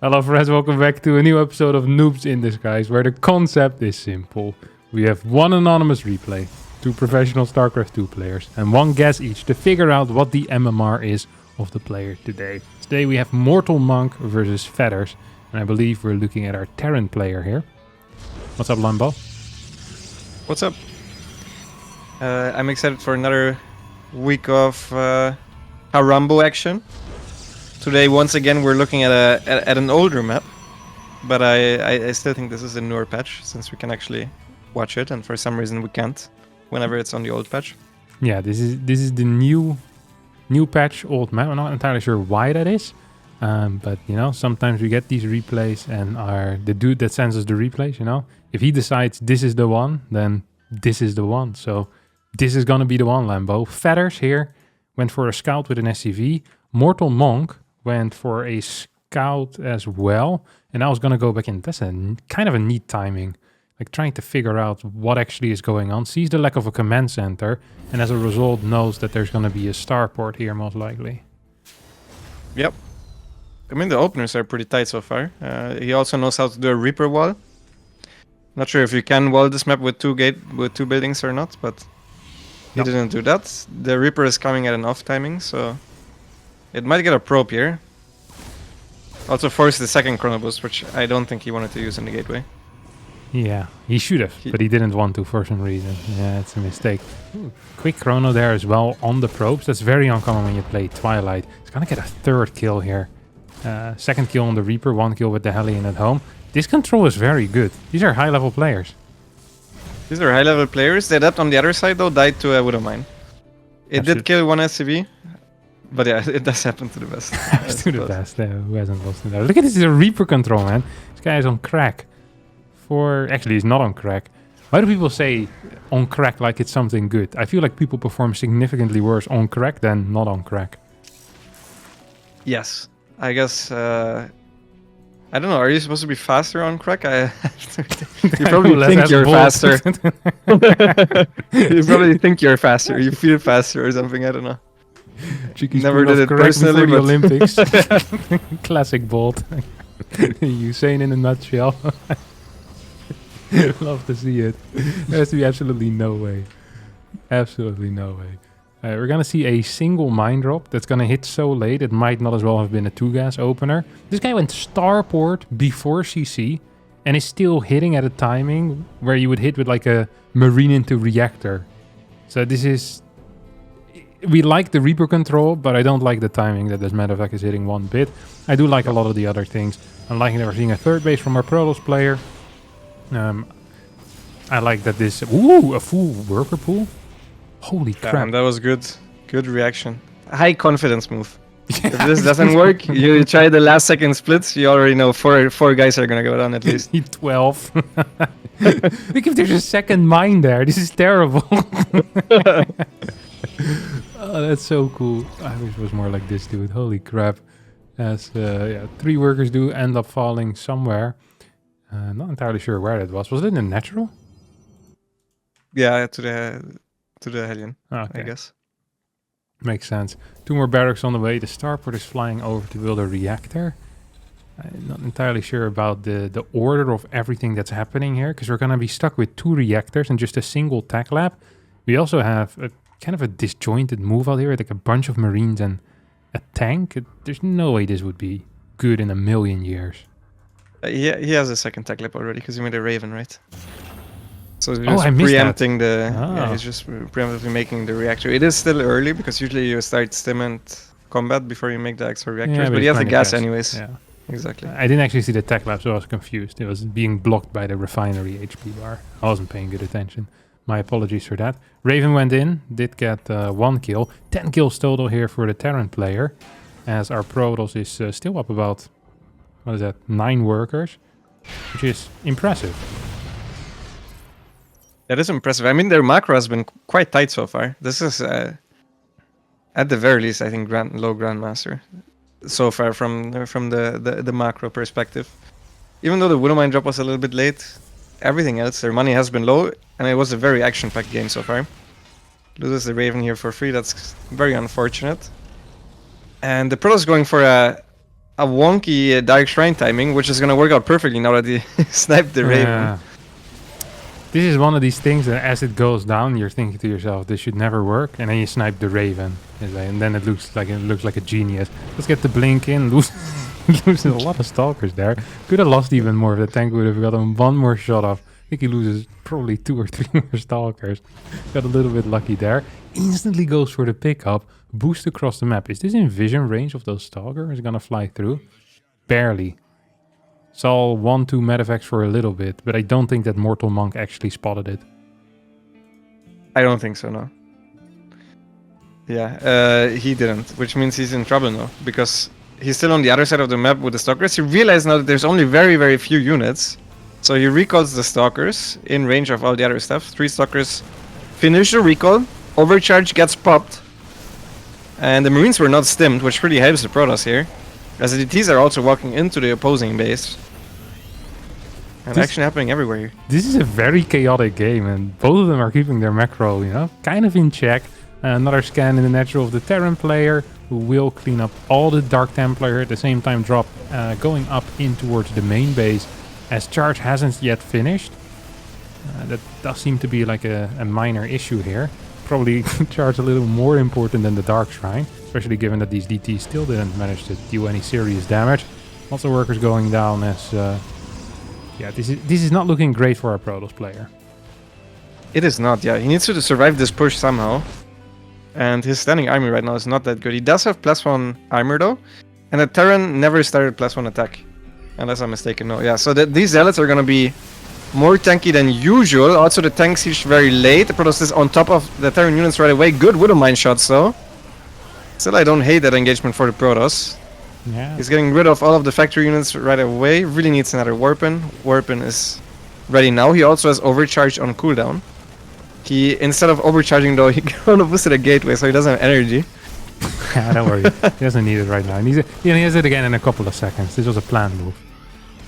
Hello friends, welcome back to a new episode of Noobs in Disguise, where the concept is simple. We have one anonymous replay, two professional StarCraft 2 players, and one guess each to figure out what the MMR is of the player today. Today we have Mortal Monk versus Feathers, and I believe we're looking at our Terran player here. What's up, Lambo? What's up? I'm excited for another week of Harambo action. Today, once again, we're looking at an older map, but I still think this is a newer patch since we can actually watch it, and for some reason we can't whenever it's on the old patch. Yeah, this is the new patch, old map. I'm not entirely sure why that is, but you know, sometimes we get these replays, and the dude that sends us the replays, you know, if he decides this is the one, then this is the one. So this is gonna be the one, Lambo. Feathers here went for a scout with an SCV. Mortal Monk went for a scout as well, and I was gonna go back in. That's a kind of a neat timing, like trying to figure out what actually is going on. Sees the lack of a command center, and as a result knows that there's gonna be a starport here most likely. Yep. I mean, the openers are pretty tight so far. He also knows how to do a Reaper wall. Not sure if you can wall this map with two buildings or not, but he didn't do that. The Reaper is coming at an off timing, so it might get a probe here. Also force the second chrono boost, which I don't think he wanted to use in the gateway. Yeah, he should have, but he didn't want to for some reason. Yeah, it's a mistake. Ooh, quick chrono there as well on the probes. That's very uncommon when you play Twilight. He's gonna get a third kill here. Second kill on the Reaper, one kill with the Hellion at home. This control is very good. These are high-level players. These are high-level players. The Adept on the other side, though, died to a Widow Mine. It did kill one SCV, but yeah, it does happen to the best. To the best. Who hasn't lost it? Look at this, is a Reaper control, man. This guy is on crack. Actually, he's not on crack. Why do people say on crack like it's something good? I feel like people perform significantly worse on crack than not on crack. Yes. I guess... I don't know, are you supposed to be faster on crack? You probably think you're faster. You probably think you're faster. You feel faster or something, I don't know. Cheeky Never did it personally, before the but Olympics. Classic Bolt. Usain in a nutshell. Love to see it. There has to be absolutely no way. Absolutely no way. We're going to see a single mine drop that's going to hit so late it might not as well have been a 2-gas opener. This guy went starport before CC and is still hitting at a timing where you would hit with like a marine into reactor. So this is... We like the Reaper control, but I don't like the timing that this Medevac is hitting one bit. I do like a lot of the other things. I'm liking that we're seeing a third base from our Protoss player. I like that this... Ooh, a full worker pool? Holy crap. Damn, that was good. Good reaction. High confidence move. If this doesn't work, you try the last second splits, you already know four guys are gonna go down at least. 12. Look, if there's a second mine there, this is terrible. Oh, that's so cool. I wish it was more like this, dude. Holy crap. As yeah, 3 workers do end up falling somewhere. Not entirely sure where that was. Was it in the natural? Yeah, to the Hellion, Okay. I guess. Makes sense. 2 more barracks on the way. The starport is flying over to build a reactor. I'm not entirely sure about the order of everything that's happening here, because we're going to be stuck with 2 reactors and just a single tech lab. We also have a kind of a disjointed move out here, like a bunch of marines and a tank. There's no way this would be good in a million years. He has a second tech lab already because he made a Raven, right? So he's Oh, just I missed preempting that. yeah, he's just preemptively making the reactor. It is still early because usually you start stim and combat before you make the extra reactors, Yeah, but he has the it's gas plenty anyways. Yeah. Exactly. I didn't actually see the tech lab, so I was confused. It was being blocked by the refinery HP bar. I wasn't paying good attention. My apologies for that. Raven went in, did get 1 kill. 10 kills total here for the Terran player, as our Protoss is still up about, what is that, 9 workers, which is impressive. That is impressive. I mean, their macro has been quite tight so far. This is, at the very least, I think low Grandmaster so far from the macro perspective. Even though the Widow Mine drop was a little bit late, everything else, their money has been low, and it was a very action-packed game so far. Loses the Raven here for free. That's very unfortunate. And the Protoss going for a a wonky Dark Shrine timing, which is gonna work out perfectly now that he sniped the Raven. This is one of these things that as it goes down, you're thinking to yourself, this should never work, and then you snipe the Raven, and then it looks like a genius. Let's get the blink in. Loses a lot of stalkers there. Could have lost even more if the tank would have gotten one more shot off. I think he loses probably 2 or 3 more stalkers. Got a little bit lucky there. Instantly goes for the pickup. Boost across the map. Is this in vision range of those stalkers? Is it gonna fly through? Barely. Saw 1-2 medevacs for a little bit, but I don't think that Mortal Monk actually spotted it. I don't think so, no. Yeah, he didn't, which means he's in trouble now, because he's still on the other side of the map with the stalkers. He realized now that there's only very, very few units, so he recalls the stalkers in range of all the other stuff. 3 stalkers finish the recall, overcharge gets popped, and the Marines were not stimmed, which really helps the Protoss here, as the DTs are also walking into the opposing base. And action happening everywhere here. This is a very chaotic game, and both of them are keeping their macro, kind of in check. Another scan in the natural of the Terran player, who will clean up all the Dark Templar at the same time drop going up in towards the main base, as charge hasn't yet finished. That does seem to be like a minor issue here. Probably charge a little more important than the Dark Shrine, especially given that these DTs still didn't manage to do any serious damage. Lots of workers going down as... yeah, this is not looking great for our Protoss player. It is not, yeah. He needs to survive this push somehow. And his standing army right now is not that good. He does have +1 armor though. And the Terran never started +1 attack. Unless I'm mistaken, no. Yeah, so these Zealots are gonna be more tanky than usual. Also the tank siege very late. The Protoss is on top of the Terran units right away. Good Widow Mine shots though. Still, I don't hate that engagement for the Protoss. Yeah. He's getting rid of all of the factory units right away. Really needs another Warpin. Warpin is ready now. He also has overcharged on cooldown. He, instead of overcharging though, he kind of boosted a gateway, so he doesn't have energy. Yeah, don't worry. He doesn't need it right now. He has it again in a couple of seconds. This was a planned move.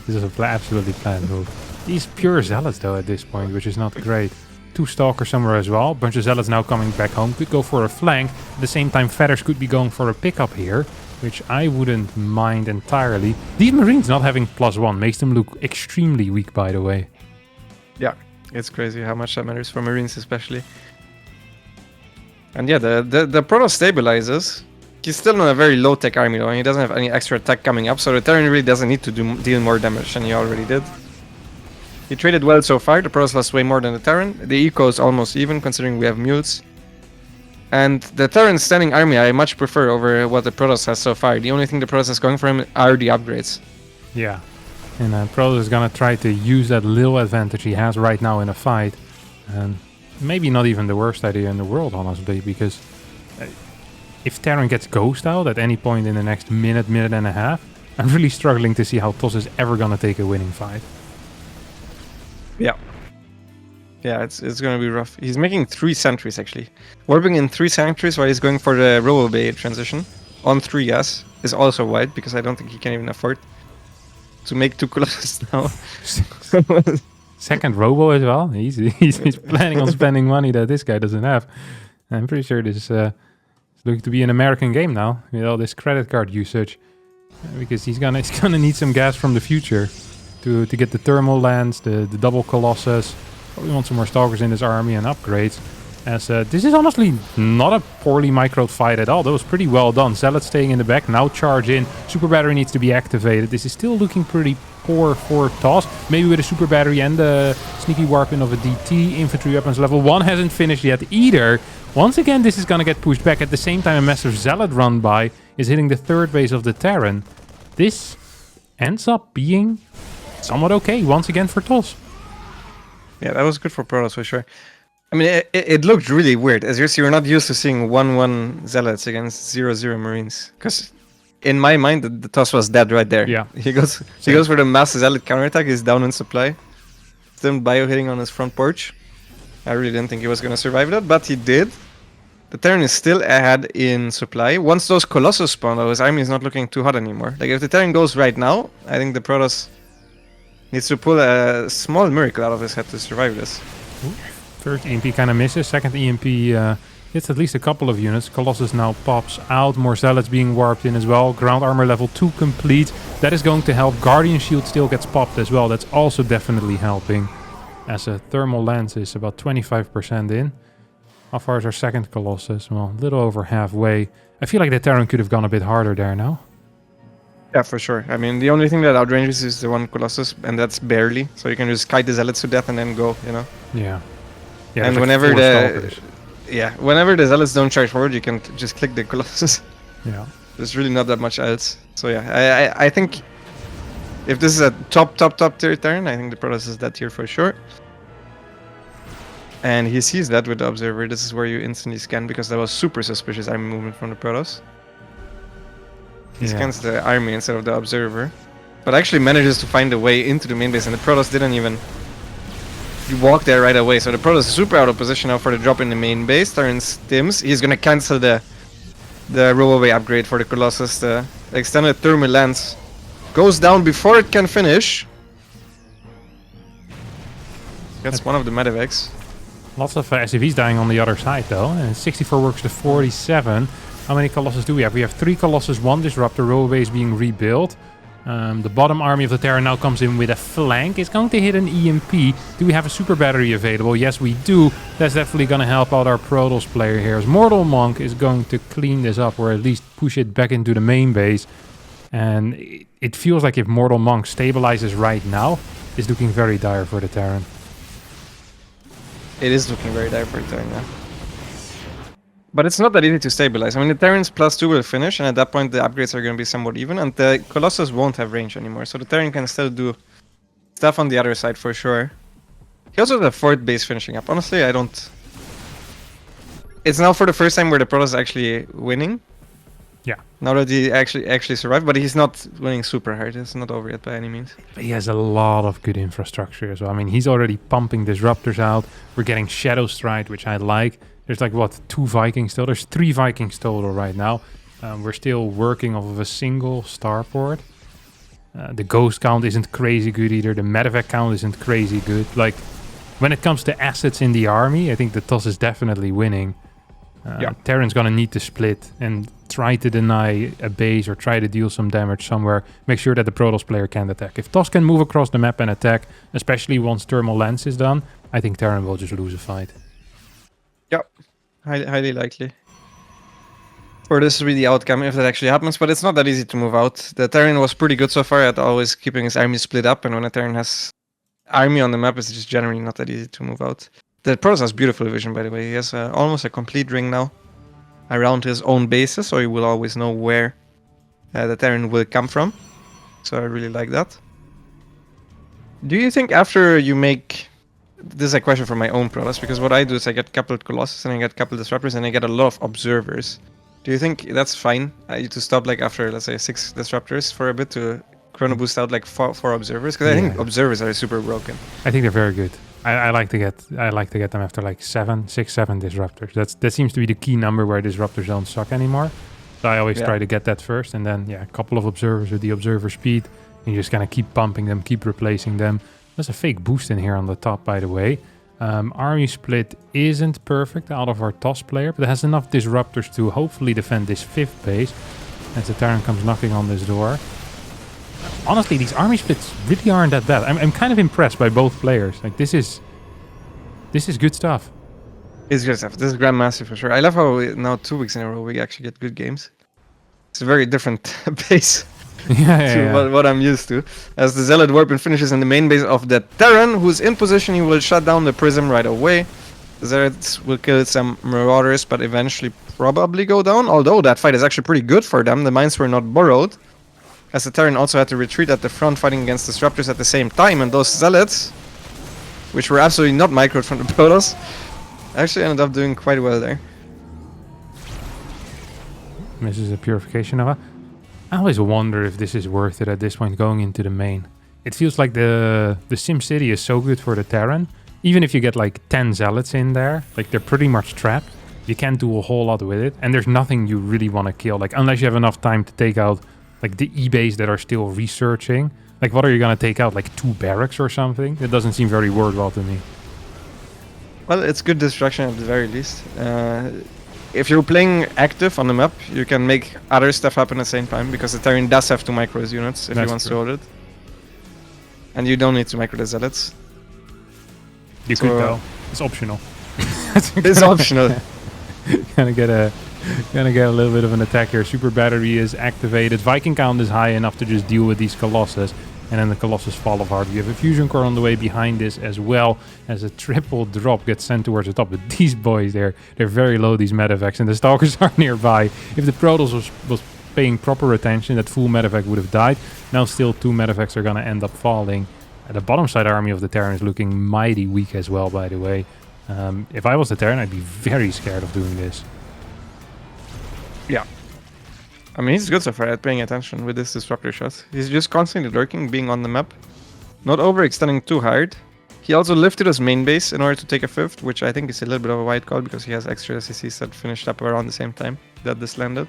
This is a absolutely planned move. He's pure Zealots though at this point, which is not great. 2 Stalkers somewhere as well. Bunch of Zealots now coming back home. Could go for a flank. At the same time, Feathers could be going for a pickup here, which I wouldn't mind entirely. These Marines not having +1 makes them look extremely weak, by the way. Yeah, it's crazy how much that matters for Marines especially. And yeah, the Protoss stabilizes. He's still on a very low tech army though, and he doesn't have any extra tech coming up, so the Terran really doesn't need to deal more damage than he already did. He traded well so far. The Protoss lost way more than the Terran. The eco is almost even, considering we have mules. And the Terran standing army I much prefer over what the Protoss has so far. The only thing the Protoss has going for him are the upgrades. Yeah, and Protoss is gonna try to use that little advantage he has right now in a fight. And maybe not even the worst idea in the world, honestly, because if Terran gets ghost out at any point in the next minute and a half, I'm really struggling to see how TOS is ever gonna take a winning fight. Yeah. Yeah, it's gonna be rough. He's making 3 sentries actually. Warping in 3 sentries while he's going for the Robo Bay transition. On 3, yes. Is also wide, because I don't think he can even afford to make 2 Colossus now. Second Robo as well. He's planning on spending money that this guy doesn't have. I'm pretty sure this is looking to be an American game now, with all this credit card usage. Because he's gonna need some gas from the future to get the thermal lands, the double Colossus. Probably want some more Stalkers in his army and upgrades. As this is honestly not a poorly microed fight at all. That was pretty well done. Zealot staying in the back, now charge in. Super Battery needs to be activated. This is still looking pretty poor for TOS. Maybe with a Super Battery and the sneaky warping of a DT. Infantry weapons level 1 hasn't finished yet either. Once again, this is going to get pushed back. At the same time, a massive Zealot run by is hitting the 3rd base of the Terran. This ends up being somewhat okay once again for TOS. Yeah, that was good for Protoss for sure. I mean, it looked really weird. As you see, we're not used to seeing 1-1 Zealots against 0-0 Marines. Because in my mind, the TOS was dead right there. Yeah. He goes for the mass Zealot counterattack. He's down in supply. Still bio-hitting on his front porch. I really didn't think he was going to survive that, but he did. The Terran is still ahead in supply. Once those Colossus spawn, though, his army is not looking too hot anymore. Like, if the Terran goes right now, I think the Protoss needs to pull a small miracle out of his head to survive this. First EMP kind of misses. Second EMP It's at least a couple of units. Colossus now pops out. More Zealots being warped in as well. Ground armor level 2 complete. That is going to help. Guardian Shield still gets popped as well. That's also definitely helping. As a thermal lens is about 25% in. How far is our second Colossus? Well, a little over halfway. I feel like the Terran could have gone a bit harder there now. Yeah, for sure. I mean, the only thing that outranges is the one Colossus, and that's barely. So you can just kite the Zealots to death and then go, you know? Yeah. Yeah, And there's like whenever 4 the... Stalkers. Yeah, whenever the Zealots don't charge forward, you can just click the Colossus. Yeah. There's really not that much else. So yeah, I think if this is a top tier Terran, I think the Protoss is that tier for sure. And he sees that with the Observer. This is where you instantly scan, because that was super suspicious army movement from the Protoss. He scans the army instead of the Observer. But actually manages to find a way into the main base, and the Protoss didn't even walk there right away. So the Protoss is super out of position now for the drop in the main base. Terran stims. He's gonna cancel the rollaway upgrade for the Colossus. The extended thermal lens goes down before it can finish. That's one of the medevacs. Lots of SCVs dying on the other side though. And 64 works to 47. How many Colossus do we have? We have 3 Colossus, 1 Disruptor. Rollaway is being rebuilt. The bottom army of the Terran now comes in with a flank. It's going to hit an EMP. Do we have a super battery available? Yes, we do. That's definitely going to help out our Protoss player here. As Mortal Monk is going to clean this up, or at least push it back into the main base. And it feels like if Mortal Monk stabilizes right now, it's looking very dire for the Terran. It is looking very dire for the Terran, yeah. But it's not that easy to stabilize. I mean, the Terran's +2 will finish, and at that point the upgrades are going to be somewhat even, and the Colossus won't have range anymore. So the Terran can still do stuff on the other side for sure. He also has a 4th base finishing up. Honestly, I don't... It's now for the first time where the Protoss is actually winning. Yeah. Now that he actually survived, but he's not winning super hard. It's not over yet by any means. But he has a lot of good infrastructure as well. I mean, he's already pumping Disruptors out. We're getting Shadow Strike, which I like. There's like, what, 2 Vikings still? There's 3 Vikings total right now. We're still working off of a single starport. The Ghost count isn't crazy good either. The Medevac count isn't crazy good. Like, when it comes to assets in the army, I think the TOS is definitely winning. Terran's gonna need to split and try to deny a base or try to deal some damage somewhere. Make sure that the Protoss player can't attack. If TOS can move across the map and attack, especially once Thermal Lens is done, I think Terran will just lose a fight. Yep, highly likely. Or this will be the outcome if that actually happens, but it's not that easy to move out. The Terran was pretty good so far at always keeping his army split up, and when a Terran has army on the map, it's just generally not that easy to move out. The Protoss has beautiful vision, by the way. He has almost a complete ring now around his own bases, so he will always know where the Terran will come from. So I really like that. Do you think after you make... This is a question for my own Protoss, because what I do is I get coupled Colossus and I get coupled Disruptors and I get a lot of Observers. Do you think that's fine to stop like after, let's say, 6 Disruptors for a bit to chrono boost out like 4 Observers? Because I think Observers are super broken. I think they're very good. I like to get them after like 7 Disruptors. That seems to be the key number where Disruptors don't suck anymore. So I always try to get that first, and then a couple of Observers with the Observer speed, and you just kind of keep pumping them, keep replacing them. There's a fake boost in here on the top, by the way. Army split isn't perfect out of our TOS player, but it has enough Disruptors to hopefully defend this 5th base as the Terran comes knocking on this door. Honestly, these army splits really aren't that bad. I'm kind of impressed by both players. Like, this is good stuff. It's good stuff. This is Grandmaster for sure. I love how now 2 weeks in a row we actually get good games. It's a very different pace. What I'm used to. As the Zealot Warp and finishes in the main base of the Terran, who's in position, he will shut down the Prism right away. The Zealots will kill some Marauders, but eventually probably go down. Although that fight is actually pretty good for them. The mines were not borrowed. As the Terran also had to retreat at the front, fighting against Disruptors at the same time. And those Zealots, which were absolutely not microed from the Protoss, actually ended up doing quite well there. This is a Purification Nova. I always wonder if this is worth it at this point going into the main. It feels like the Sim City is so good for the Terran. Even if you get like 10 Zealots in there, like they're pretty much trapped. You can't do a whole lot with it. And there's nothing you really want to kill. Like unless you have enough time to take out like the E-base that are still researching. Like what are you going to take out? Like 2 barracks or something? It doesn't seem very worthwhile to me. Well, it's good destruction at the very least. if you're playing active on the map, you can make other stuff happen at the same time, because the Terran does have to micro his units if he wants to hold it. And you don't need to micro the Zealots. You could though. It's optional. It's optional. Gonna get a little bit of an attack here. Super battery is activated. Viking count is high enough to just deal with these Colossus. And then the Colossus fall apart. We have a fusion core on the way behind this as well, as a triple drop gets sent towards the top. But these boys, they're very low, these medevacs, and the Stalkers are nearby. If the Protoss was paying proper attention, that full medevac would have died. Now still 2 medevacs are going to end up falling. The bottom side army of the Terran is looking mighty weak as well, by the way. If I was the Terran, I'd be very scared of doing this. Yeah. I mean, he's good so far at paying attention with this disruptor shot. He's just constantly lurking, being on the map. Not overextending too hard. He also lifted his main base in order to take a 5th, which I think is a little bit of a wide call because he has extra SCCs that finished up around the same time that this landed.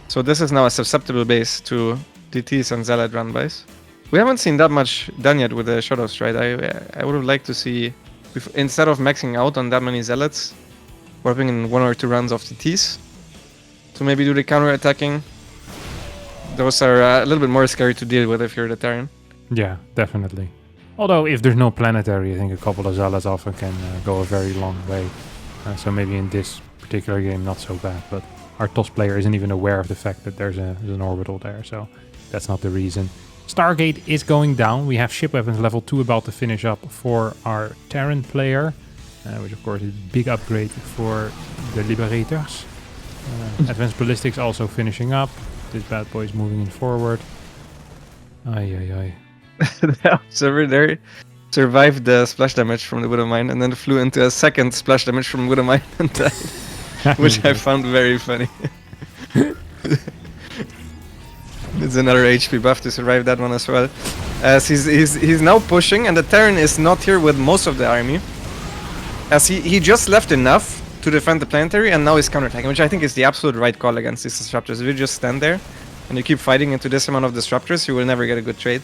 So this is now a susceptible base to DTs and Zealot run-bys. We haven't seen that much done yet with the Shadows, right? I would have liked to see, instead of maxing out on that many Zealots, warping in 1 or 2 runs of DTs. To maybe do the counter-attacking. Those are a little bit more scary to deal with if you're the Terran. Yeah, definitely. Although if there's no planetary, I think a couple of Zealots often can go a very long way. So maybe in this particular game not so bad, but our TOS player isn't even aware of the fact that there's an orbital there, so that's not the reason. Stargate is going down. We have ship weapons level 2 about to finish up for our Terran player, which of course is a big upgrade for the Liberators. Advanced ballistics also finishing up. This bad boy is moving in forward. Ay. The observer there survived the splash damage from the Widow Mine and then flew into a second splash damage from Widow Mine and died, which I found very funny. It's another HP buff to survive that one as well. As he's now pushing, and the Terran is not here with most of the army. As he just left enough to defend the planetary, and now he's counterattacking, which I think is the absolute right call against these disruptors. If you just stand there and you keep fighting into this amount of disruptors, you will never get a good trade.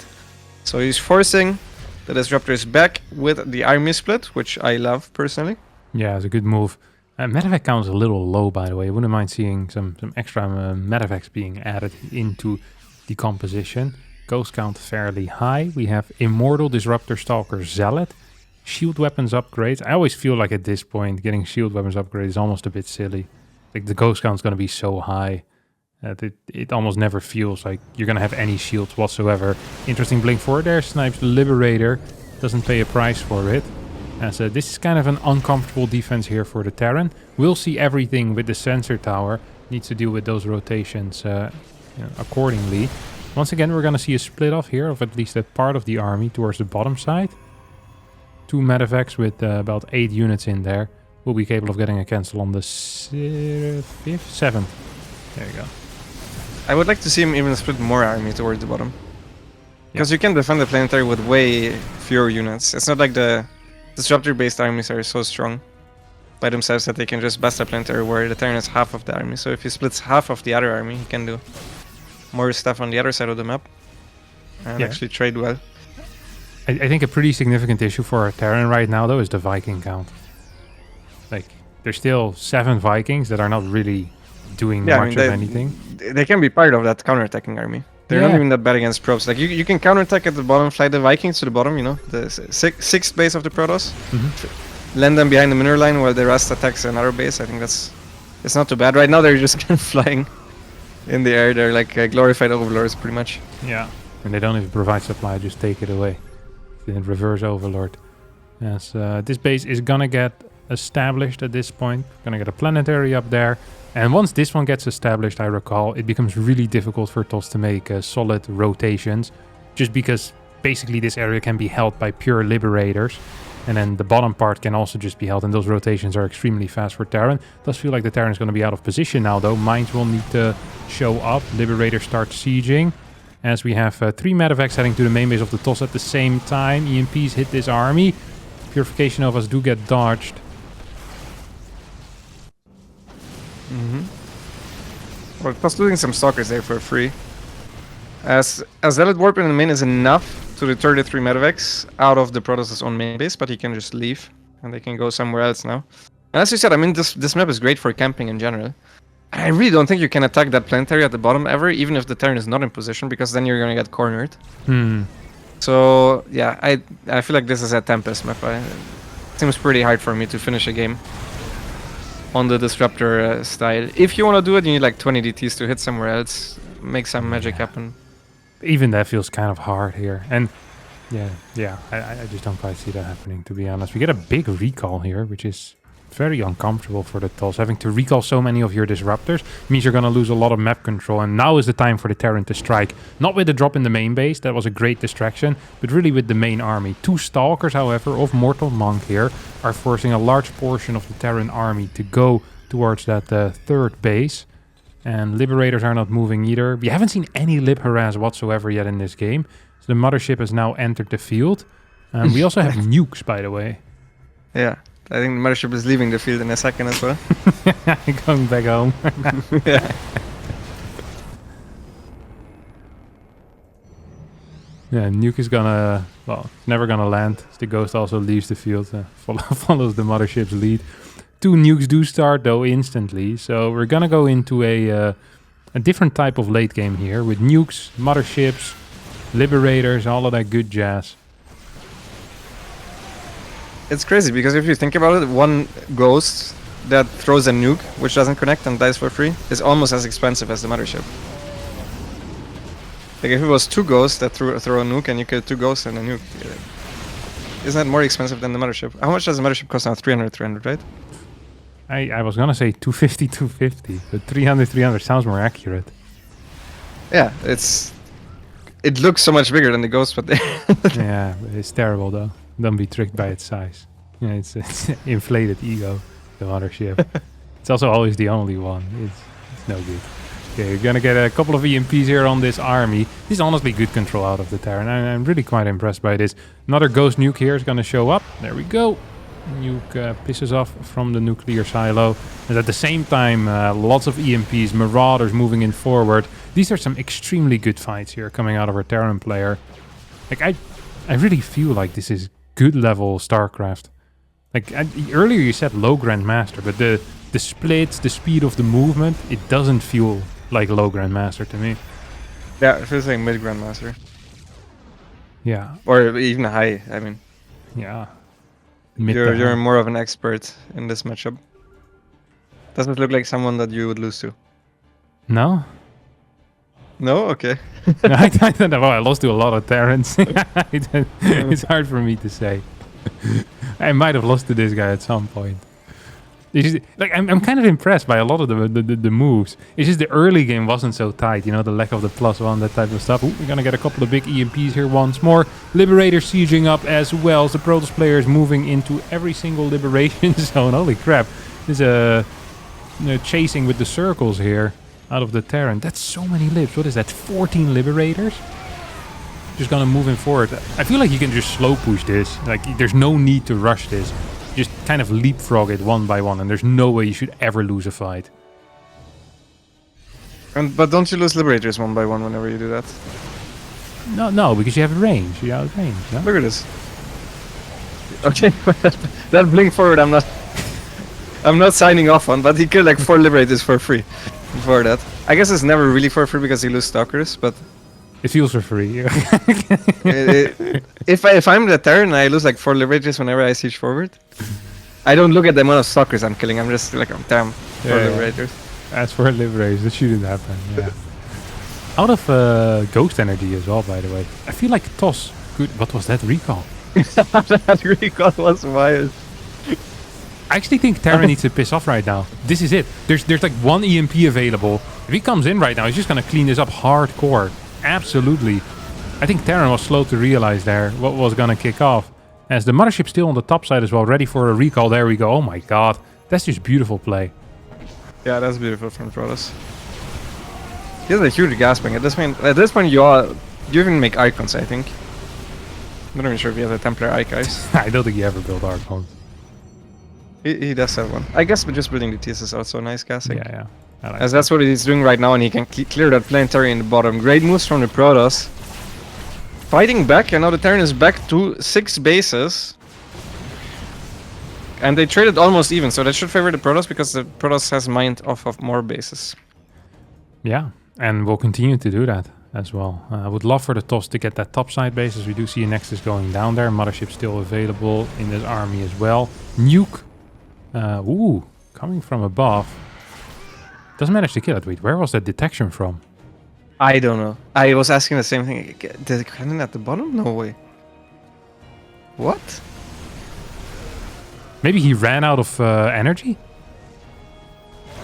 So he's forcing the disruptors back with the army split, which I love personally. Yeah, it's a good move. Medevac count is a little low, by the way. I wouldn't mind seeing some extra medevacs being added into the composition. Ghost count fairly high. We have Immortal Disruptor Stalker Zealot. Shield weapons upgrades. I always feel like at this point getting shield weapons upgrades is almost a bit silly. Like the ghost count is going to be so high that it almost never feels like you're going to have any shields whatsoever. Interesting blink forward there. Snipes the Liberator. Doesn't pay a price for it. As this is kind of an uncomfortable defense here for the Terran. We'll see everything with the sensor tower. Needs to deal with those rotations accordingly. Once again, we're going to see a split off here of at least a part of the army towards the bottom side. 2 medevacs with about 8 units in there. Will be capable of getting a cancel on the 5th? 7th. There you go. I would like to see him even split more army towards the bottom. Because you can defend the planetary with way fewer units. It's not like the disruptor-based armies are so strong by themselves that they can just bust a planetary where the Terran is half of the army. So if he splits half of the other army, he can do more stuff on the other side of the map. And actually trade well. I think a pretty significant issue for our Terran right now, though, is the Viking count. Like, there's still 7 Vikings that are not really doing much of anything. They can be part of that counterattacking army. They're not even that bad against probes. Like, you can counterattack at the bottom, fly the Vikings to the bottom, you know, the 6th base of the Protoss. Land them behind the mineral line while the rest attacks another base. I think it's not too bad. Right now, they're just kind of flying in the air. They're like glorified overlords, pretty much. Yeah, and they don't even provide supply, just take it away. The reverse overlord. As this base is gonna get established at this point. Gonna get a planetary up there. And once this one gets established, I recall, it becomes really difficult for TOS to make solid rotations. Just because basically this area can be held by pure liberators. And then the bottom part can also just be held. And those rotations are extremely fast for Terran. Does feel like the Terran is going to be out of position now, though. Mines will need to show up. Liberator starts sieging. As we have 3 medevacs heading to the main base of the TOS at the same time. EMPs hit this army. Purification of us do get dodged. Well, TOS losing some stalkers there for free. As Zealot Warp in the main is enough to deter the 3 medevacs out of the Protoss' own main base, but he can just leave. And they can go somewhere else now. As you said, I mean, this map is great for camping in general. I really don't think you can attack that planetary at the bottom ever, even if the Terran is not in position, because then you're gonna get cornered. So yeah, I feel like this is a Tempest map. It seems pretty hard for me to finish a game on the Disruptor style. If you want to do it, you need like 20 DTs to hit somewhere else, make some magic happen. Even that feels kind of hard here. And yeah, I just don't quite see that happening, to be honest. We get a big recall here, which is very uncomfortable for the Toss. Having to recall so many of your disruptors means you're going to lose a lot of map control. And now is the time for the Terran to strike. Not with the drop in the main base, that was a great distraction, but really with the main army. 2 Stalkers, however, of Mortal Monk here are forcing a large portion of the Terran army to go towards that third base. And Liberators are not moving either. We haven't seen any Lib harass whatsoever yet in this game. So the Mothership has now entered the field. We also have nukes, by the way. Yeah, I think the Mothership is leaving the field in a second as well. Going back home. Yeah. Yeah, nuke is gonna, well, never gonna land. The Ghost also leaves the field, follows the Mothership's lead. 2 nukes do start though instantly, so we're gonna go into a different type of late game here with nukes, Motherships, Liberators, all of that good jazz. It's crazy because if you think about it, one Ghost that throws a nuke, which doesn't connect and dies for free, is almost as expensive as the Mothership. Like if it was 2 Ghosts that throw a nuke and you kill 2 Ghosts and a nuke, isn't that more expensive than the Mothership? How much does the Mothership cost now? 300, right? I was gonna say 250, but 300 sounds more accurate. Yeah, it looks so much bigger than the Ghost, but Yeah, it's terrible though. Don't be tricked by its size. Yeah, it's inflated ego, the Mothership. It's also always the only one. It's no good. Okay, you're gonna get a couple of EMPs here on this army. This is honestly good control out of the Terran. I'm really quite impressed by this. Another Ghost nuke here is gonna show up. There we go. Nuke pisses off from the nuclear silo. And at the same time, lots of EMPs, Marauders moving in forward. These are some extremely good fights here coming out of our Terran player. Like, I really feel like this is good level StarCraft. Like, earlier you said low Grandmaster, but the splits, the speed of the movement, it doesn't feel like low Grandmaster to me. yeah, it feels like mid Grandmaster. Yeah. Or even high, I mean. Yeah. You're more of an expert in this matchup. Doesn't look like someone that you would lose to. No? No? Okay. I don't know. I lost to a lot of Terrans. It's hard for me to say. I might have lost to this guy at some point. It's just, like I'm kind of impressed by a lot of the moves. It's just the early game wasn't so tight, you know, the lack of the +1, that type of stuff. Ooh, we're gonna get a couple of big EMPs here once more. Liberator sieging up as well. So the Protoss player is moving into every single liberation zone. Holy crap! There's a chasing with the circles here out of the Terran. That's so many libs. What is that? 14 liberators. Just gonna move in forward. I feel like you can just slow push this. Like there's no need to rush this. Just kind of leapfrog it one by one, and there's no way you should ever lose a fight. But don't you lose Liberators one by one whenever you do that? No, because you have range. You have range. No? Look at this. Okay, that blink forward I'm not signing off on, but he killed like 4 Liberators for free before that. I guess it's never really for free because you lose Stalkers, but... It feels for free. If I'm the Terran and I lose like 4 Liberators whenever I siege forward, I don't look at the amount of Stalkers I'm killing, I'm just like, oh, damn, 4 Liberators. As for Liberators, that shouldn't happen, yeah. Out of Ghost Energy as well, by the way. I feel like Toss could... What was that recall? That recall was wild. I actually think Terran needs to piss off right now. This is it. There's like 1 EMP available. If he comes in right now, he's just gonna clean this up hardcore. Absolutely. I think Terran was slow to realize there what was gonna kick off. As the Mothership's still on the top side as well, ready for a recall. There we go. Oh my god. That's just beautiful play. Yeah, that's beautiful from Protoss. He has a huge gasping. At this point you even make icons, I think. I'm not even sure if he has a Templar archives. I don't think he ever built Archons. He does have one. I guess but just building the TS is also nice gassing. Yeah. I like As that's what he's doing right now, and he can clear that planetary in the bottom. Great moves from the Protoss. Fighting back, and now the Terran is back to 6 bases. And they traded almost even, so that should favor the Protoss because the Protoss has mined off of more bases. Yeah, and we'll continue to do that as well. I would love for the TOS to get that topside base, as we do see a Nexus going down there. Mothership still available in this army as well. Nuke. Ooh, coming from above. Doesn't manage to kill it. Wait, where was that detection from? I don't know. I was asking the same thing. The cannon at the bottom? No way. What? Maybe he ran out of energy?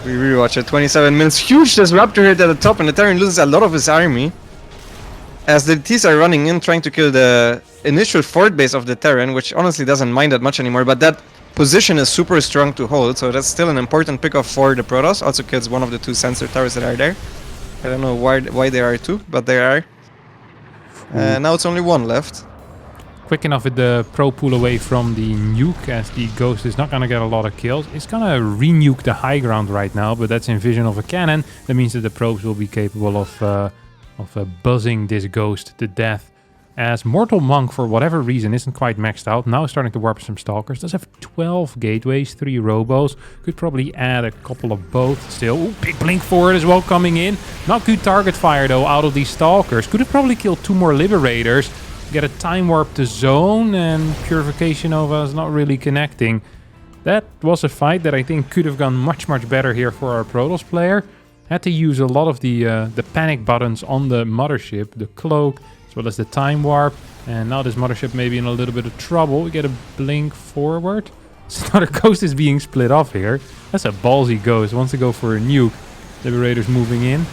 We rewatch it. 27 minutes. Huge disruptor hit at the top, and the Terran loses a lot of his army. As the Ts are running in, trying to kill the initial fort base of the Terran, which honestly doesn't mind that much anymore, but that position is super strong to hold, so that's still an important pickoff for the Protoss. Also kills one of the 2 sensor towers that are there. I don't know why there are 2, but there are. Now it's only 1 left. Quick enough with the pro pull away from the nuke, as the Ghost is not going to get a lot of kills. It's going to re-nuke the high ground right now, but that's in vision of a cannon. That means that the probes will be capable of buzzing this Ghost to death. As Mortal Monk, for whatever reason, isn't quite maxed out. Now starting to warp some Stalkers. Does have 12 gateways, 3 robos. Could probably add a couple of both still. Ooh, big blink forward as well coming in. Not good target fire though out of these Stalkers. Could have probably killed 2 more Liberators. Get a time warp to zone, and Purification Nova is not really connecting. That was a fight that I think could have gone much better here for our Protoss player. Had to use a lot of the panic buttons on the mothership, the cloak, as well as the time warp. And now this mothership may be in a little bit of trouble. We get a blink forward. So another Ghost is being split off here. That's a ballsy Ghost. Wants to go for a nuke. Liberators moving in.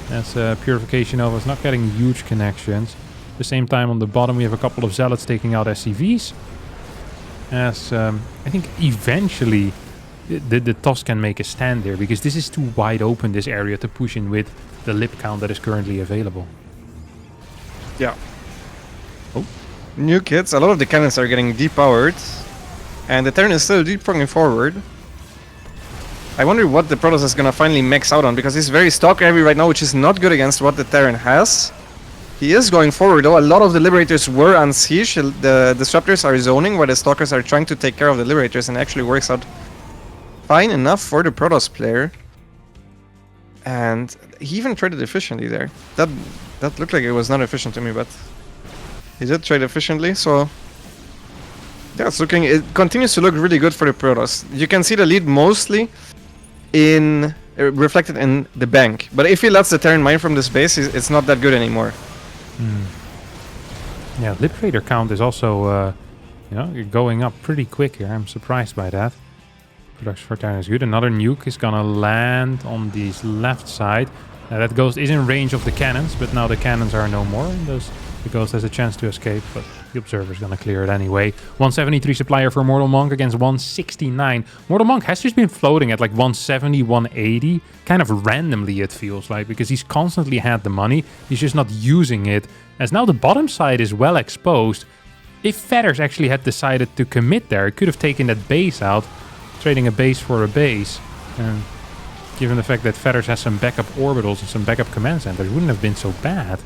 As Purification Nova is not getting huge connections. At the same time, on the bottom, we have a couple of Zealots taking out SCVs. As I think eventually the TOS can make a stand there, because this is too wide open, this area, to push in with the lip count that is currently available. Yeah. Oh. New kits. A lot of the cannons are getting depowered. And the Terran is still deep-pronking forward. I wonder what the Protoss is gonna finally max out on, because he's very Stalker heavy right now, which is not good against what the Terran has. He is going forward though. A lot of the Liberators were on siege. The Disruptors are zoning, while the Stalkers are trying to take care of the Liberators, and actually works out fine enough for the Protoss player. And he even traded efficiently there. That looked like it was not efficient to me, but he did trade efficiently, so yeah, it continues to look really good for the Protoss. You can see the lead mostly in reflected in the bank, but if he lets the Terran mine from this base, it's not that good anymore. Yeah, Liberator count is also going up pretty quick here. I'm surprised by that. Production for Terran is good. Another nuke is gonna land on this left side. That Ghost is in range of the cannons, but now the cannons are no more. And the Ghost has a chance to escape, but the Observer's gonna clear it anyway. 173 supplier for Mortal Monk against 169. Mortal Monk has just been floating at like 170, 180, kind of randomly it feels like, because he's constantly had the money. He's just not using it, as now the bottom side is well exposed. If Feathers actually had decided to commit there, it could have taken that base out, trading a base for a base. And given the fact that Feathers has some backup orbitals and some backup command centers, it wouldn't have been so bad.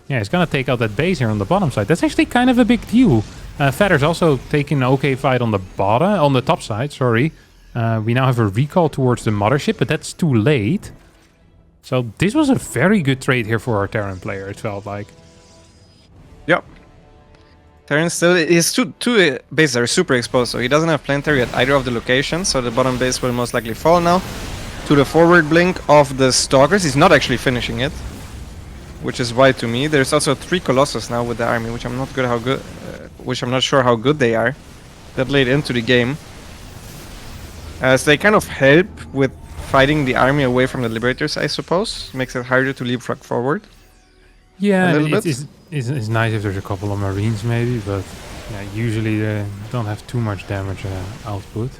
Yeah, he's gonna take out that base here on the bottom side. That's actually kind of a big deal. Feathers also taking an okay fight on the top side, sorry. We now have a recall towards the mothership, but that's too late. So this was a very good trade here for our Terran player, it felt like. Yep. Terran still, his two bases are super exposed, so he doesn't have planetary at either of the locations, so the bottom base will most likely fall now. To the forward blink of the Stalkers, he's not actually finishing it, which is why to me. There's also 3 Colossus now with the army, which I'm not sure how good they are. That late into the game, as they kind of help with fighting the army away from the Liberators, I suppose. Makes it harder to leapfrog forward. Yeah, it's nice if there's a couple of Marines maybe, but yeah, usually they don't have too much damage output.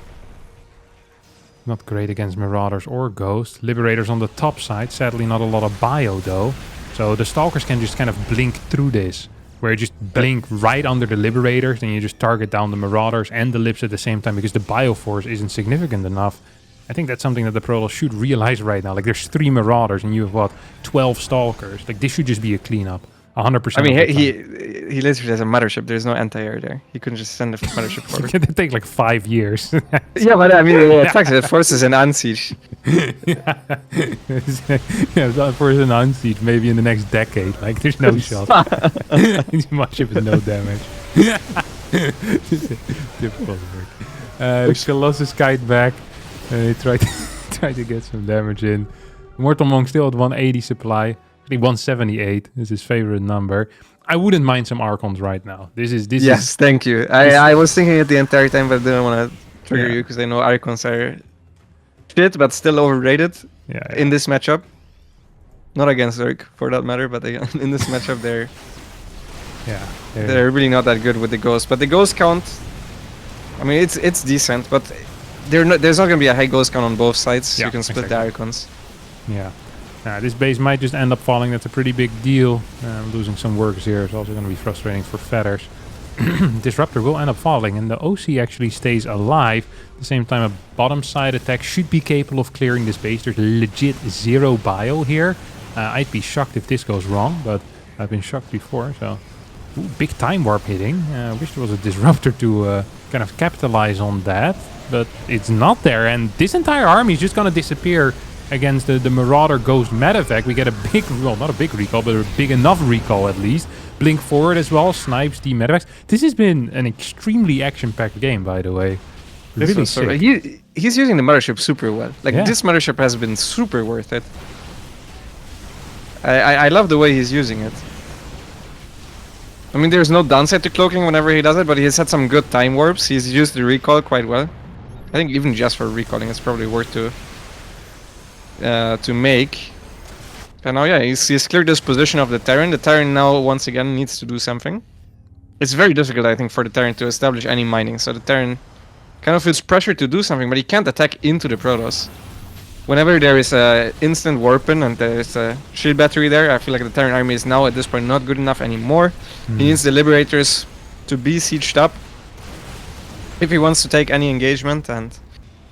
Not great against Marauders or Ghosts. Liberators on the top side, sadly not a lot of bio though. So the Stalkers can just kind of blink through this, where you just blink right under the Liberators, and you just target down the Marauders and the Lips at the same time, because the bioforce isn't significant enough. I think that's something that the Protoss should realize right now. Like, there's 3 Marauders and you have, what, 12 Stalkers. Like, this should just be a cleanup. 100%. I mean, he literally has a mothership. There's no anti-air there. He couldn't just send the mothership forward. It could take like 5 years. Yeah, but I mean, it attacks. It forces an unsiege. Yeah, for an unsiege, maybe in the next decade. Like, there's no shot. My ship is no damage. Difficult work. The Colossus kite back. He tried to get some damage in. Mortal Monk still at 180 supply. I think 178 is his favorite number. I wouldn't mind some Archons right now. This is Thank you. I was thinking it the entire time, but didn't want to trigger you because I know Archons are shit, but still overrated in this matchup. Not against Zerg, for that matter, but in this matchup, they're really not that good with the Ghost. But the Ghost count, I mean, it's decent, but there's not going to be a high Ghost count on both sides, so you can split the Archons. Yeah. This base might just end up falling. That's a pretty big deal. Losing some workers here is also going to be frustrating for Feathers. Disruptor will end up falling, and the OC actually stays alive. At the same time, a bottom side attack should be capable of clearing this base. There's legit 0 bio here. I'd be shocked if this goes wrong, but I've been shocked before. So, big time warp hitting. I wish there was a disruptor to kind of capitalize on that, but it's not there. And this entire army is just going to disappear against the Marauder Ghost medevac. We get a big, well, not a big recall, but a big enough recall at least. Blink forward as well, snipes the medevacs. This has been an extremely action-packed game, by the way. Really sick. He's using the mothership super well. Like, this mothership has been super worth it. I love the way he's using it. I mean, there's no downside to cloaking whenever he does it, but he's had some good time warps. He's used the recall quite well. I think even just for recalling, it's probably worth to make. And now, he's cleared this position of the Terran. The Terran now, once again, needs to do something. It's very difficult, I think, for the Terran to establish any mining. So the Terran kind of feels pressure to do something, but he can't attack into the Protoss. Whenever there is a instant warpen and there is a shield battery there, I feel like the Terran army is now, at this point, not good enough anymore. He needs the Liberators to be sieged up if he wants to take any engagement, and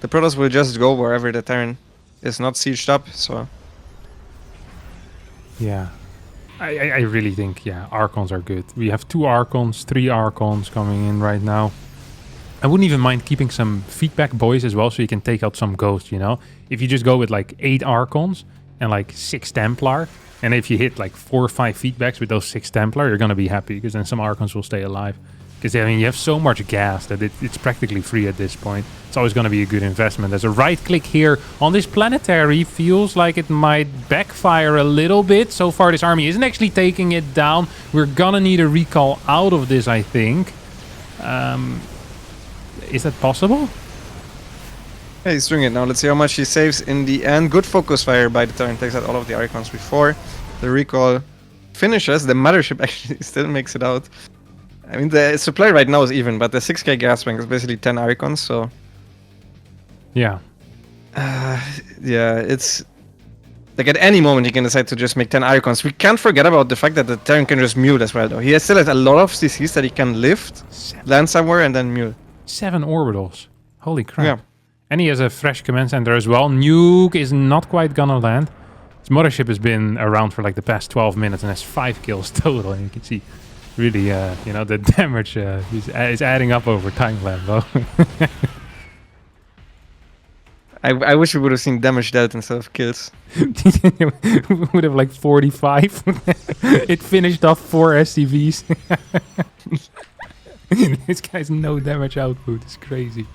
the Protoss will just go wherever the Terran is not sieged up, so... Yeah. I really think, Archons are good. We have 2 Archons, 3 Archons coming in right now. I wouldn't even mind keeping some feedback boys as well, so you can take out some Ghosts, you know? If you just go with like 8 Archons and like 6 Templar, and if you hit like 4 or 5 feedbacks with those 6 Templar, you're gonna be happy, because then some Archons will stay alive. Because, I mean, you have so much gas that it's practically free at this point. It's always going to be a good investment. There's a right click here on this planetary. Feels like it might backfire a little bit. So far, this army isn't actually taking it down. We're going to need a recall out of this, I think. Is that possible? Yeah, he's doing it now. Let's see how much he saves in the end. Good focus fire by the Terran. Takes out all of the Archons before the recall finishes. The mothership actually still makes it out. I mean, the supply right now is even, but the 6k gas bank is basically 10 Archons, so... Yeah. Yeah, it's... Like, at any moment, he can decide to just make 10 Archons. We can't forget about the fact that the Terran can just mule as well, though. He still has a lot of CCs that he can lift, land somewhere, and then mule. 7 orbitals. Holy crap. Yeah. And he has a fresh command center as well. Nuke is not quite gonna land. His mothership has been around for like the past 12 minutes and has 5 kills total, and you can see... Really, you know, the damage is adding up over time, Lambo. I wish we would have seen damage dealt instead of kills. We would have like 45. It finished off 4 SCVs. This guy's no damage output. It's crazy.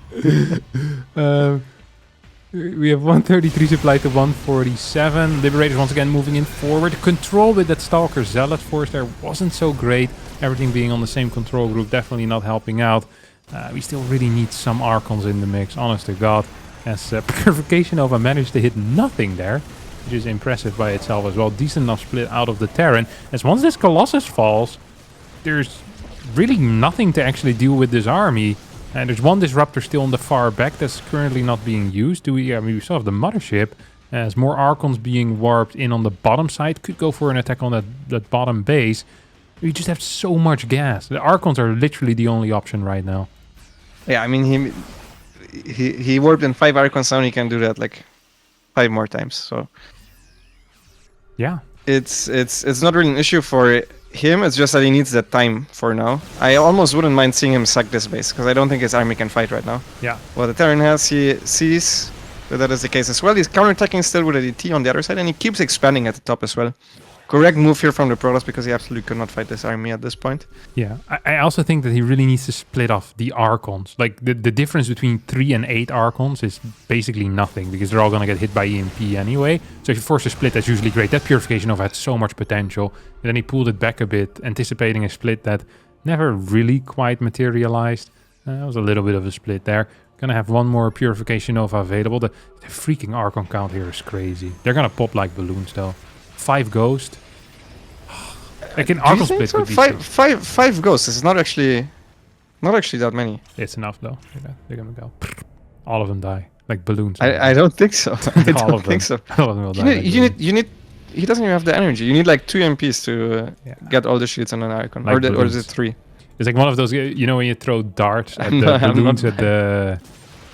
We have 133 supply to 147. Liberators once again moving in forward. Control with that Stalker Zealot force there wasn't so great. Everything being on the same control group definitely not helping out. We still really need some Archons in the mix, honest to God. As Purification Nova managed to hit nothing there, which is impressive by itself as well. Decent enough split out of the Terran. As once this Colossus falls, there's really nothing to actually deal with this army. And there's 1 Disruptor still on the far back that's currently not being used. I mean, we still have the Mothership. As more Archons being warped in on the bottom side. Could go for an attack on that bottom base. We just have so much gas. The Archons are literally the only option right now. Yeah, I mean, he warped in 5 Archons, now he can do that like 5 more times. So yeah, it's not really an issue for him. It's just that he needs that time for now. I almost wouldn't mind seeing him sack this base because I don't think his army can fight right now. Yeah. Well, the Terran has, he sees that is the case as well. He's counterattacking still with a DT on the other side, and he keeps expanding at the top as well. Correct move here from the Protoss because he absolutely could not fight this army at this point. Yeah, I also think that he really needs to split off the Archons. Like, the difference between 3 and 8 Archons is basically nothing because they're all going to get hit by EMP anyway. So if you force a split, that's usually great. That Purification Nova had so much potential. And then he pulled it back a bit, anticipating a split that never really quite materialized. That was a little bit of a split there. Gonna have one more Purification Nova available. The freaking Archon count here is crazy. They're gonna pop like balloons though. 5 Ghost. Like an Archon split would be five Ghosts. This is not actually that many. It's enough though. They're gonna go. All of them die like balloons. I don't think so. I don't think so. All of them will die. You need. He doesn't even have the energy. You need like 2 MPs to get all the shields on an Archon, like or is it 3? It's like one of those. You know when you throw darts at the balloons at the.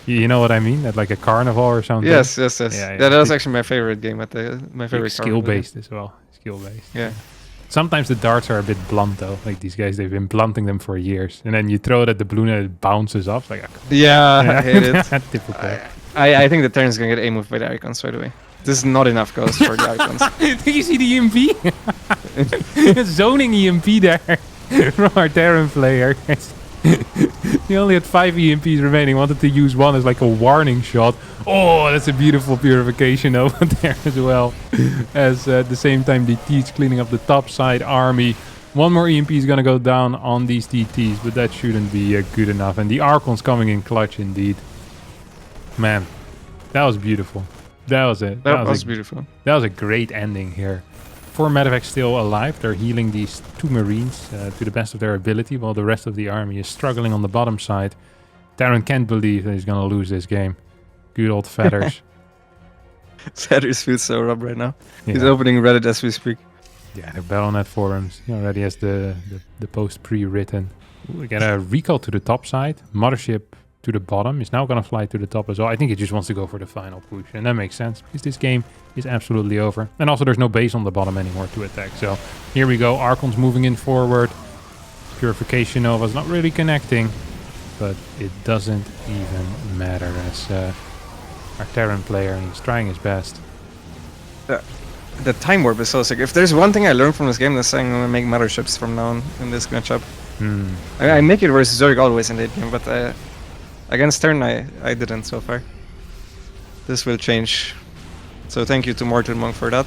You know what I mean? At like a carnival or something. Yes. Yeah, that was actually my favorite game at my favorite. Skill based as well. Skill based. Yeah. Sometimes the darts are a bit blunt though. Like these guys, they've been blunting them for years, and then you throw it at the balloon and it bounces off. Like I hate it. Typical. I think the Terran's gonna get A-moved by the Icons right away. This is not enough ghosts for the Icons. Did you see the EMP? Zoning EMP there from our Terran player. He only had 5 EMPs remaining. Wanted to use one as like a warning shot. Oh, that's a beautiful purification over there as well. As at the same time, DT's cleaning up the top side army. One more EMP is going to go down on these DTs, but that shouldn't be good enough. And the Archon's coming in clutch indeed. Man, that was beautiful. That was it. That was beautiful. That was a great ending here. 4 medevacs still alive. They're healing these 2 Marines to the best of their ability, while the rest of the army is struggling on the bottom side. Terran can't believe that he's going to lose this game. Good old Feathers. Feathers feels so rough right now. Yeah. He's opening Reddit as we speak. Yeah, the Battle.net forums. He already has the post pre-written. We get a recall to the top side. Mothership to the bottom. Is now going to fly to the top as well. I think he just wants to go for the final push. And that makes sense because this game is absolutely over. And also there's no base on the bottom anymore to attack. So here we go. Archon's moving in forward. Purification Nova's not really connecting. But it doesn't even matter as our Terran player, he's trying his best. The time warp is so sick. If there's one thing I learned from this game, that's I'm gonna make motherships from now on in this matchup. I make it versus Zerg always in late game, but against Terran I didn't so far. This will change. So thank you to Mortal Monk for that.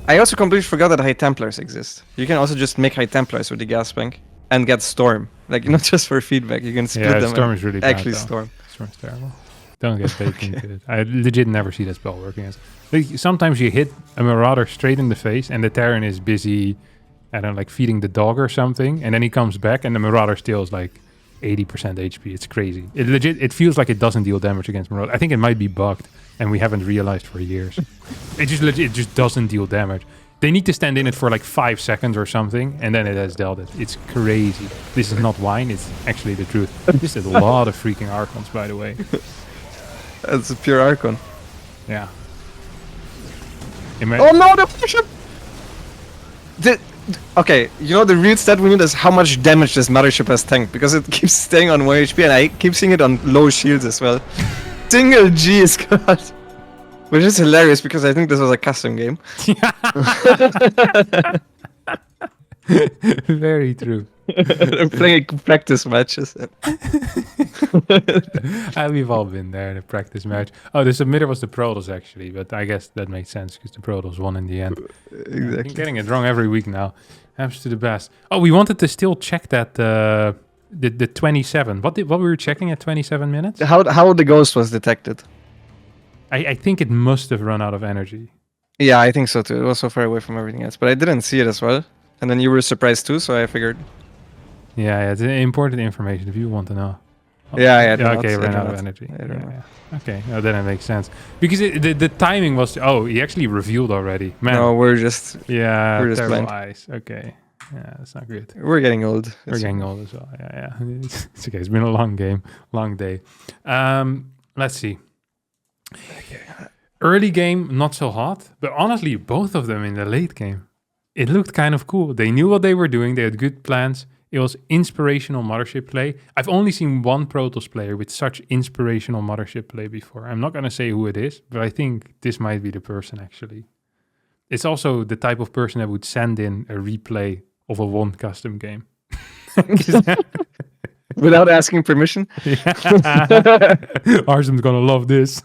I also completely forgot that High Templars exist. You can also just make High Templars with the gas bank and get Storm. Like, not just for feedback, you can split them. Storm is really bad, actually though. Storm. Storm's terrible. Don't get baked into it. I legit never see that spell working. Like, sometimes you hit a Marauder straight in the face and the Terran is busy, I don't know, like feeding the dog or something, and then he comes back and the Marauder still is like 80% HP. It's crazy. It feels like it doesn't deal damage against Marauder. I think it might be bugged and we haven't realized for years. It just doesn't deal damage. They need to stand in it for like 5 seconds or something, and then it has dealt it. It's crazy. This is not wine, it's actually the truth. This is a lot of freaking Archons, by the way. That's a pure Archon. Yeah. Oh no, the bishop! Okay, you know the real stat we need is how much damage this mothership has tanked, because it keeps staying on 1 HP and I keep seeing it on low shields as well. Single G is god. Which is hilarious because I think this was a custom game. Very true. I'm playing practice matches. We've all been there in a practice match. Oh, the submitter was the Protos actually, but I guess that makes sense because the Protos won in the end. Exactly. I'm getting it wrong every week now. Happens to the best. Oh, we wanted to still check that the 27. What we were checking at 27 minutes? How the ghost was detected? I think it must have run out of energy. Yeah, I think so too. It was so far away from everything else, but I didn't see it as well. And then you were surprised too, so I figured. Yeah, it's important information if you want to know. Oh, yeah. Okay, ran out of energy. Yeah. Okay, no, then it makes sense because the timing was. Oh, he actually revealed already. Man, no, we're just terrible blind. eyes. Okay, yeah, that's not good. We're getting old. We're getting old as well. Yeah. It's okay. It's been a long game, long day. Let's see. Early game, not so hot, but honestly, both of them in the late game. It looked kind of cool. They knew what they were doing. They had good plans. It was inspirational Mothership play. I've only seen one Protoss player with such inspirational Mothership play before. I'm not going to say who it is, but I think this might be the person actually. It's also the type of person that would send in a replay of a one custom game. Without asking permission? Harstem's going to love this.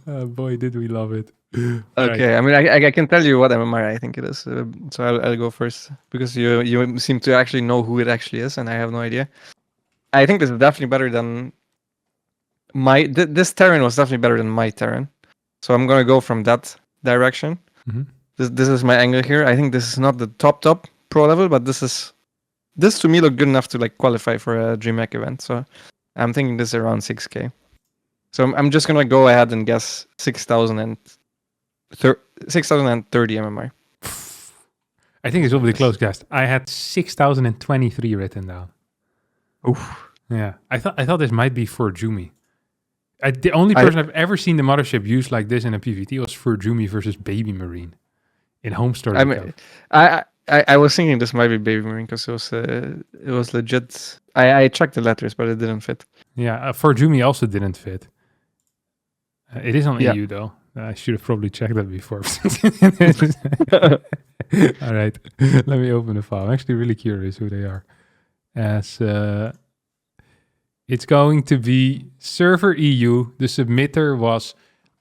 Boy, did we love it. Okay, right. I mean, I can tell you what MMR I think it is. So I'll go first because you seem to actually know who it actually is, and I have no idea. I think this is definitely better than this Terran was definitely better than my Terran. So I'm gonna go from that direction. Mm-hmm. This is my angle here. I think this is not the top pro level, but this to me looked good enough to like qualify for a DreamHack event. So I'm thinking this is around 6K. So I'm just gonna go ahead and guess 6,030 MMR. I think it's probably close guess. I had 6,023 written down. Oof. Yeah, I thought this might be for Jumi. The only person I've ever seen the Mothership used like this in a PvT was for Jumi versus Baby Marine in Home Story. I mean, I was thinking this might be Baby Marine because it was legit. I checked the letters, but it didn't fit. Yeah, for Jumi also didn't fit. It is on EU though. I should have probably checked that before. All right, let me open the file. I'm actually really curious who they are. As it's going to be server EU. The submitter was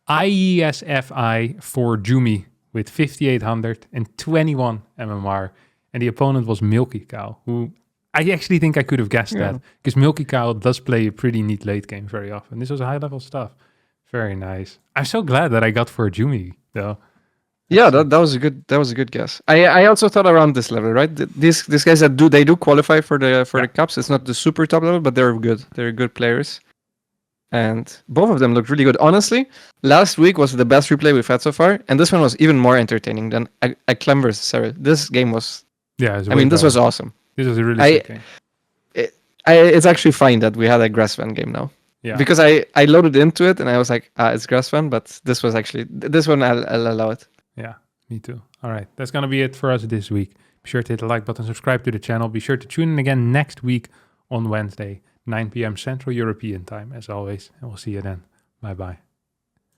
IESFI for Jumi with 5,821 MMR, and the opponent was Milky Cow, who I actually think I could have guessed that because Milky Cow does play a pretty neat late game very often. This was high level stuff. Very nice. I'm so glad that I got for Jumi though. Yeah, that was a good guess. I also thought around this level, right? These guys that do qualify for the cups. It's not the super top level, but they're good. They're good players, and both of them looked really good. Honestly, last week was the best replay we've had so far, and this one was even more entertaining than a Clem versus Sarah. This game was. Yeah, this was awesome. This was a really sick game. It's actually fine that we had a Grassvan game now. Yeah. Because I loaded into it and I was like, it's Grassvan, but this one I'll allow it. Yeah, me too. All right, that's going to be it for us this week. Be sure to hit the like button, subscribe to the channel. Be sure to tune in again next week on Wednesday, 9 p.m. Central European time, as always. And we'll see you then. Bye-bye.